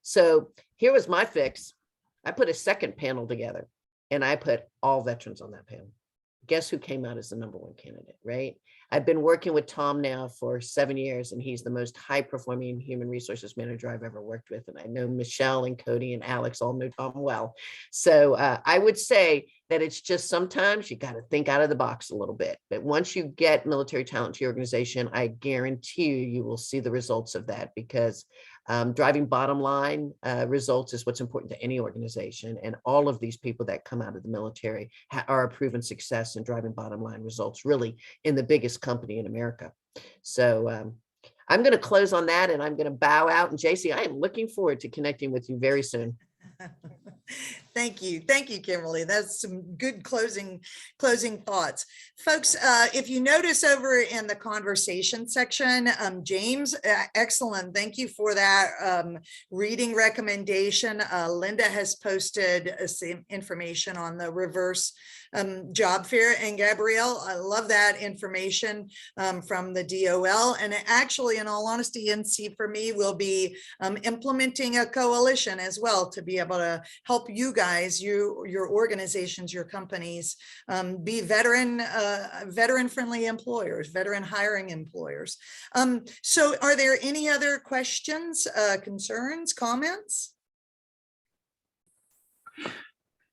So here was my fix. I put a second panel together, and I put all veterans on that panel. Guess who came out as the #1 candidate, right? I've been working with Tom now for 7 years, and he's the most high-performing human resources manager I've ever worked with. And I know Michelle and Cody and Alex all know Tom well. So I would say that it's just sometimes you got to think out of the box a little bit. But once you get military talent to your organization, I guarantee you will see the results of that, because driving bottom line results is what's important to any organization. And all of these people that come out of the military are a proven success in driving bottom line results, really in the biggest company in America. So I'm going to close on that, and I'm going to bow out. And JC, I am looking forward to connecting with you very soon. Thank you. Thank you, Kimberly. That's some good closing thoughts. Folks, if you notice over in the conversation section, James, excellent. Thank you for that reading recommendation. Linda has posted some information on the reverse job fair. And Gabrielle, I love that information from the DOL. And actually, in all honesty, NC4ME will be implementing a coalition as well to be able to help you guys, your organizations, your companies be veteran-friendly employers, veteran hiring employers. So are there any other questions, concerns, comments?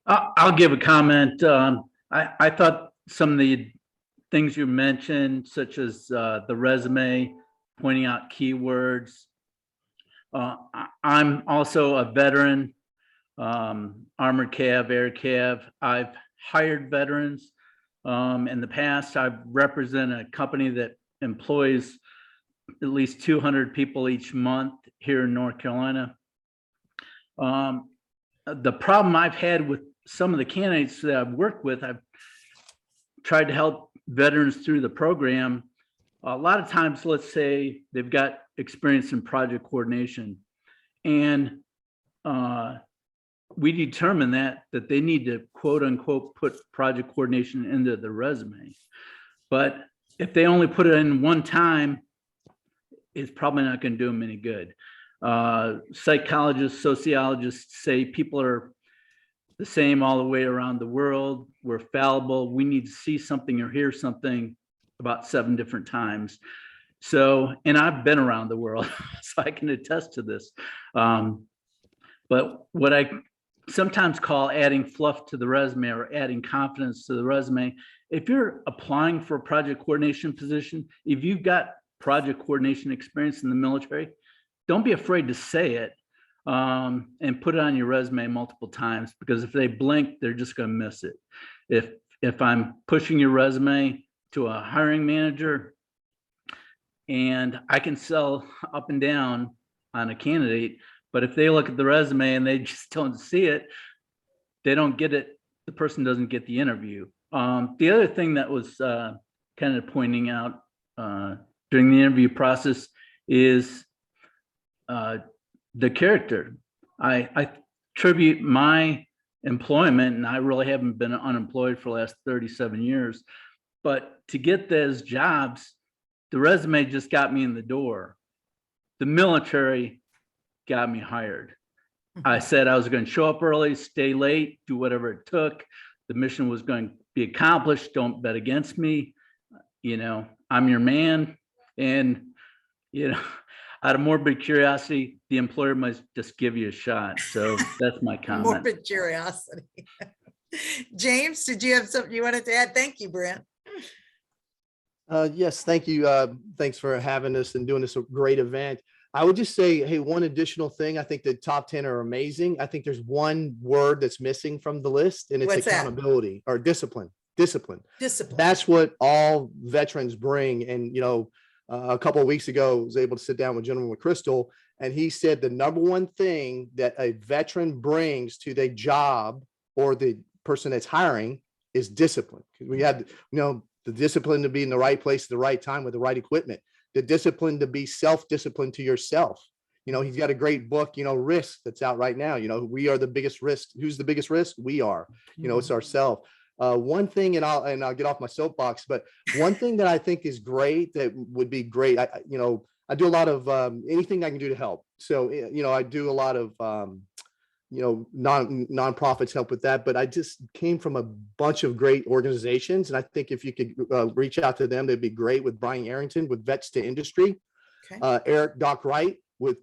I'll give a comment. I thought some of the things you mentioned, such as the resume, pointing out keywords. I'm also a veteran, Armored Cav, Air Cav. I've hired veterans. In the past, I've represented a company that employs at least 200 people each month here in North Carolina. The problem I've had with some of the candidates that I've worked with, I've tried to help veterans through the program. A lot of times, let's say they've got experience in project coordination, and we determine that they need to quote unquote put project coordination into the resume. But if they only put it in one time, it's probably not going to do them any good. Psychologists, sociologists say people are the same all the way around the world. We're fallible. We need to see something or hear something about 7 different times. So, and I've been around the world, so I can attest to this. But what I sometimes call adding fluff to the resume or adding confidence to the resume, if you're applying for a project coordination position, if you've got project coordination experience in the military, don't be afraid to say it and put it on your resume multiple times, because if they blink, they're just going to miss it. If I'm pushing your resume to a hiring manager and I can sell up and down on a candidate, but if they look at the resume and they just don't see it, they don't get it. The person doesn't get the interview. The other thing that was kind of pointing out during the interview process is the character. I attribute my employment, and I really haven't been unemployed for the last 37 years, but to get those jobs, the resume just got me in the door. The military got me hired. I said I was going to show up early, stay late, do whatever it took. The mission was going to be accomplished. Don't bet against me. You know, I'm your man. And, you know, out of morbid curiosity, the employer must just give you a shot. So that's my comment. Morbid curiosity. James, did you have something you wanted to add? Thank you, Brent. Yes, thank you. Thanks for having us and doing this great event. I would just say, hey, one additional thing. I think the top 10 are amazing. I think there's one word that's missing from the list, and it's What's accountability or discipline. Discipline. Discipline. That's what all veterans bring. And, you know, a couple of weeks ago, I was able to sit down with General McChrystal, and he said the number one thing that a veteran brings to their job or the person that's hiring is discipline. We had, you know, the discipline to be in the right place at the right time with the right equipment, the discipline to be self-disciplined to yourself. You know, he's got a great book, you know, Risk, that's out right now. You know, we are the biggest risk. Who's the biggest risk? We are. You know, it's ourselves. One thing, and I'll get off my soapbox, but one thing that I think is great, that would be great. You know, I do a lot of anything I can do to help. So, you know, I do a lot of, you know, nonprofits help with that, but I just came from a bunch of great organizations. And I think if you could reach out to them, they'd be great, with Brian Arrington with Vets to Industry, Okay. Eric Doc Wright with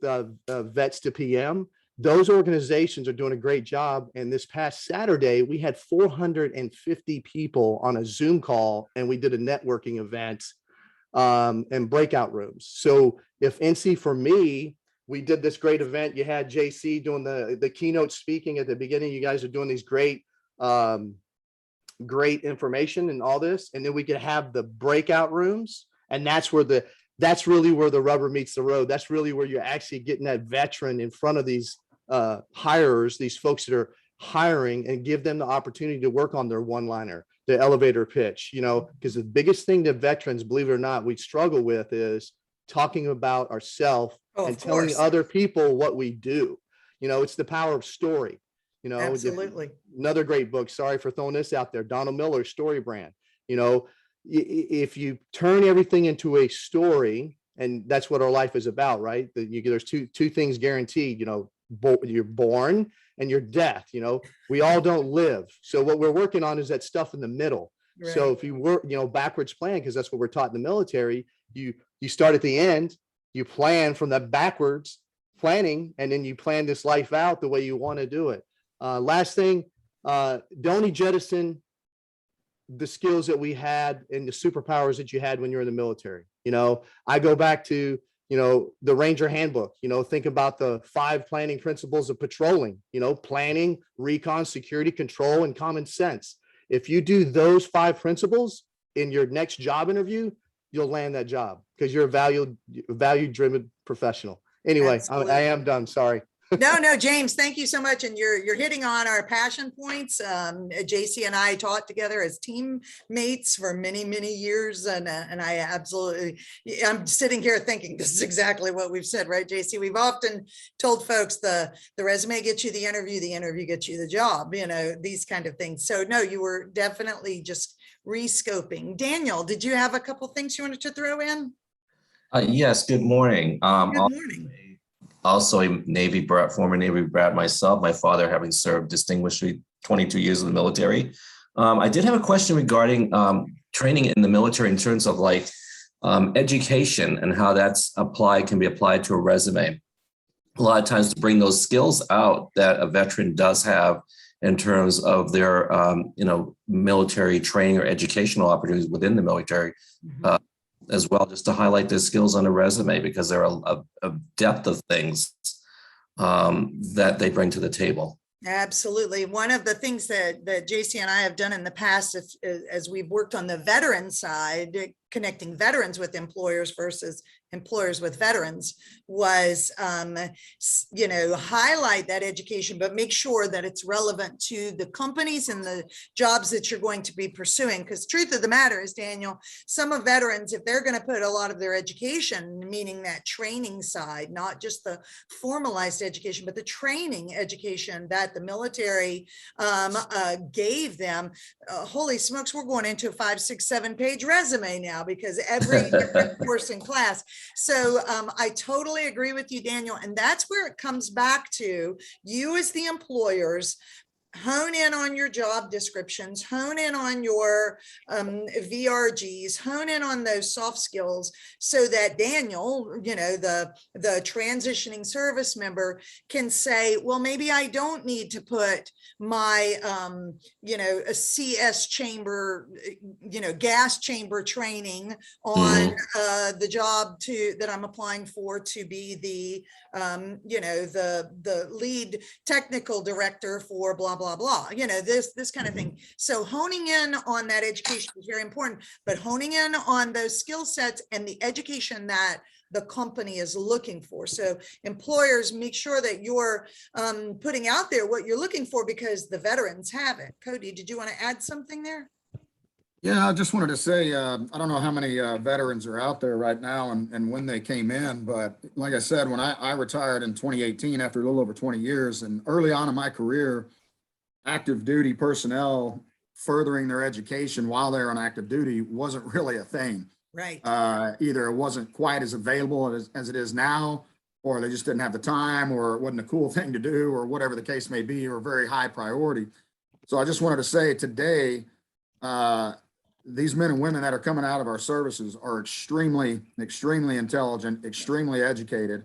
Vets to PM. those organizations are doing a great job. And this past Saturday, we had 450 people on a Zoom call, and we did a networking event and breakout rooms. So if NC4ME, we did this great event. You had JC doing the keynote speaking at the beginning. You guys are doing these great information and all this. And then we could have the breakout rooms. And that's really where the rubber meets the road. That's really where you're actually getting that veteran in front of these hirers, these folks that are hiring, and give them the opportunity to work on their one-liner, the elevator pitch, because the biggest thing that veterans, believe it or not, we struggle with is talking about ourselves and telling other people what we do. It's the power of story. Absolutely. Another great book. Sorry for throwing this out there. Donald Miller's Story Brand. If you turn everything into a story, and that's what our life is about, right? There's two things guaranteed. You're born and your death. We all don't live. So what we're working on is that stuff in the middle. Right. So if you work, backwards plan, because that's what we're taught in the military. You start at the end, you plan from that backwards planning, and then you plan this life out the way you want to do it. Last thing, don't jettison the skills that we had and the superpowers that you had when you were in the military. I go back to, the Ranger Handbook, think about the 5 planning principles of patrolling, planning, recon, security, control, and common sense. If you do those 5 principles in your next job interview, you'll land that job because you're a value-driven professional. Anyway, I am done. Sorry. No, James, thank you so much. And you're hitting on our passion points. JC and I taught together as teammates for many, many years. And I'm sitting here thinking this is exactly what we've said, right, JC? We've often told folks the resume gets you the interview gets you the job, these kind of things. So no, you were definitely just rescoping. Daniel, did you have a couple things you wanted to throw in? Yes, good morning. Good morning. Also a former Navy brat myself, my father having served distinguishedly 22 years in the military. I did have a question regarding training in the military in terms of education and how can be applied to a resume. A lot of times to bring those skills out that a veteran does have in terms of their military training or educational opportunities within the military. As well, just to highlight their skills on a resume, because there are a depth of things that they bring to the table. Absolutely. One of the things that JC and I have done in the past, as we've worked on the veteran side, connecting veterans with employers versus employers with veterans, was, highlight that education, but make sure that it's relevant to the companies and the jobs that you're going to be pursuing. Because truth of the matter is, Daniel, some of veterans, if they're going to put a lot of their education, meaning that training side, not just the formalized education, but the training education that the military gave them, holy smokes, we're going into a 5, 6, 7-page resume now, because every different course in class. So I totally agree with you, Daniel. And that's where it comes back to you as the employers. Hone in on your job descriptions, hone in on your VRGs, hone in on those soft skills, so that Daniel, the transitioning service member, can say, well, maybe I don't need to put my, a CS chamber, gas chamber training on the job that I'm applying for to be the, the lead technical director for blah, blah, blah, this kind of thing. So honing in on that education is very important, but honing in on those skill sets and the education that the company is looking for. So employers, make sure that you're putting out there what you're looking for, because the veterans have it. Cody, did you want to add something there? Yeah, I just wanted to say, I don't know how many veterans are out there right now and when they came in, but like I said, when I retired in 2018 after a little over 20 years, and early on in my career, active duty personnel furthering their education while they're on active duty wasn't really a thing. Right. Either it wasn't quite as available as it is now, or they just didn't have the time, or it wasn't a cool thing to do, or whatever the case may be, or very high priority. So I just wanted to say today, these men and women that are coming out of our services are extremely, extremely intelligent, extremely educated.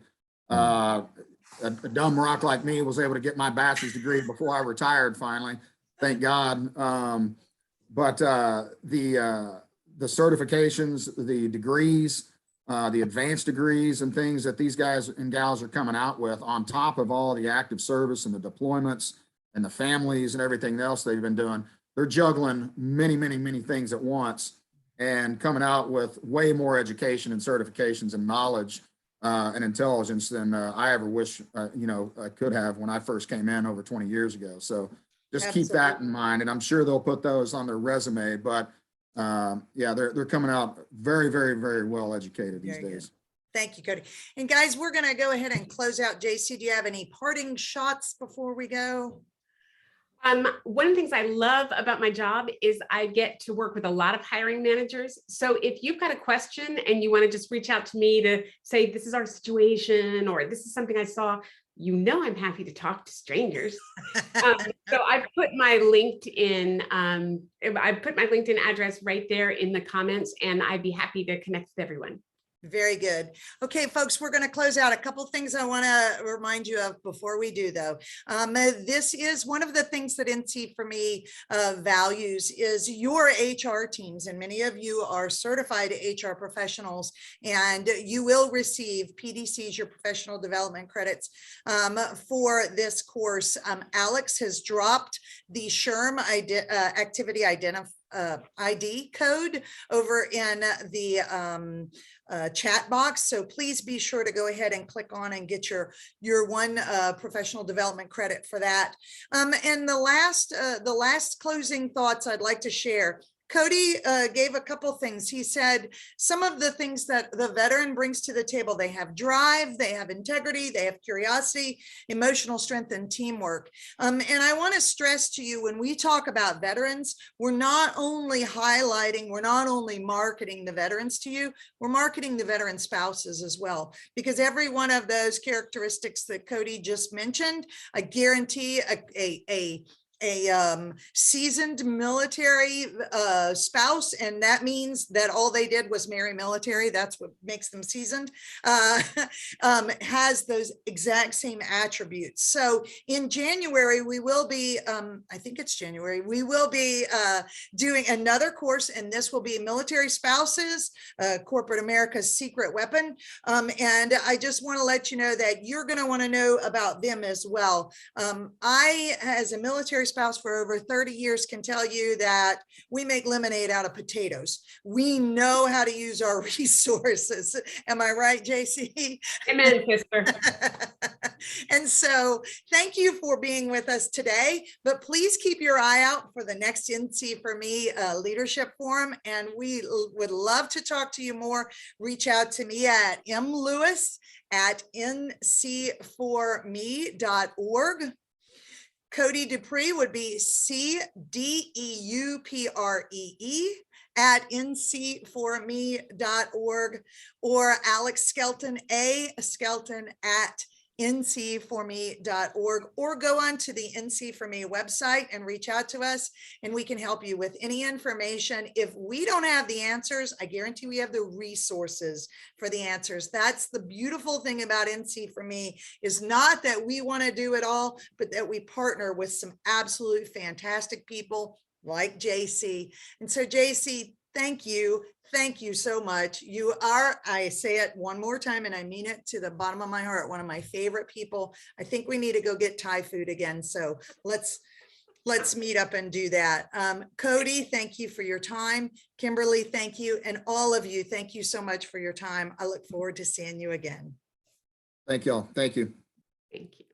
a dumb rock like me was able to get my bachelor's degree before I retired finally, thank God. But the certifications, the degrees, the advanced degrees and things that these guys and gals are coming out with on top of all the active service and the deployments and the families and everything else they've been doing, they're juggling many things at once and coming out with way more education and certifications and knowledge and intelligence than I ever wish, I could have when I first came in over 20 years ago. So just keep that in mind. And I'm sure they'll put those on their resume, but yeah, they're coming out very well educated these days. Thank you, Cody. And guys, we're going to go ahead and close out. JC, do you have any parting shots before we go? One of the things I love about my job is I get to work with a lot of hiring managers. So if you've got a question and you want to just reach out to me to say, this is our situation, or this is something I saw, I'm happy to talk to strangers. So I put my LinkedIn, address right there in the comments, and I'd be happy to connect with everyone. Very good. Okay, folks, we're going to close out. A couple of things I want to remind you of before we do, though. This is one of the things that NC4ME values is your HR teams, and many of you are certified HR professionals, and you will receive PDCs, your professional development credits, for this course. Alex has dropped the SHRM activity ID code over in the chat box. So please be sure to go ahead and click on and get your one professional development credit for that. And the last closing thoughts I'd like to share. Cody gave a couple things. He said some of the things that the veteran brings to the table: they have drive, they have integrity, they have curiosity, emotional strength, and teamwork. And I want to stress to you, when we talk about veterans, we're not only highlighting, we're not only marketing the veterans to you, we're marketing the veteran spouses as well, because every one of those characteristics that Cody just mentioned, I guarantee a seasoned military spouse, and that means that all they did was marry military, that's what makes them seasoned, has those exact same attributes. So in January, we will be, I think it's January, we will be doing another course, and this will be military spouses, corporate America's secret weapon. And I just want to let you know that you're going to want to know about them as well. I, as a military spouse for over 30 years, can tell you that we make lemonade out of potatoes. We know how to use our resources. Am I right, JC? Amen, sister. And so thank you for being with us today, but please keep your eye out for the next NC4ME Leadership Forum, and we would love to talk to you more. Reach out to me at mlewis@nc4me.org. Cody Dupree would be CDEUPREE@nc4me.org, or Alex Skelton, Skelton @nc4me.org, or go on to the NC4ME website and reach out to us, and we can help you with any information. If we don't have the answers, I guarantee we have the resources for the answers. That's the beautiful thing about NC4ME, is not that we want to do it all, but that we partner with some absolutely fantastic people like JC. And so JC, thank you. Thank you so much. You are, I say it one more time, and I mean it to the bottom of my heart, one of my favorite people. I think we need to go get Thai food again. So let's meet up and do that. Cody, thank you for your time. Kimberly, thank you. And all of you, thank you so much for your time. I look forward to seeing you again. Thank y'all. Thank you. Thank you.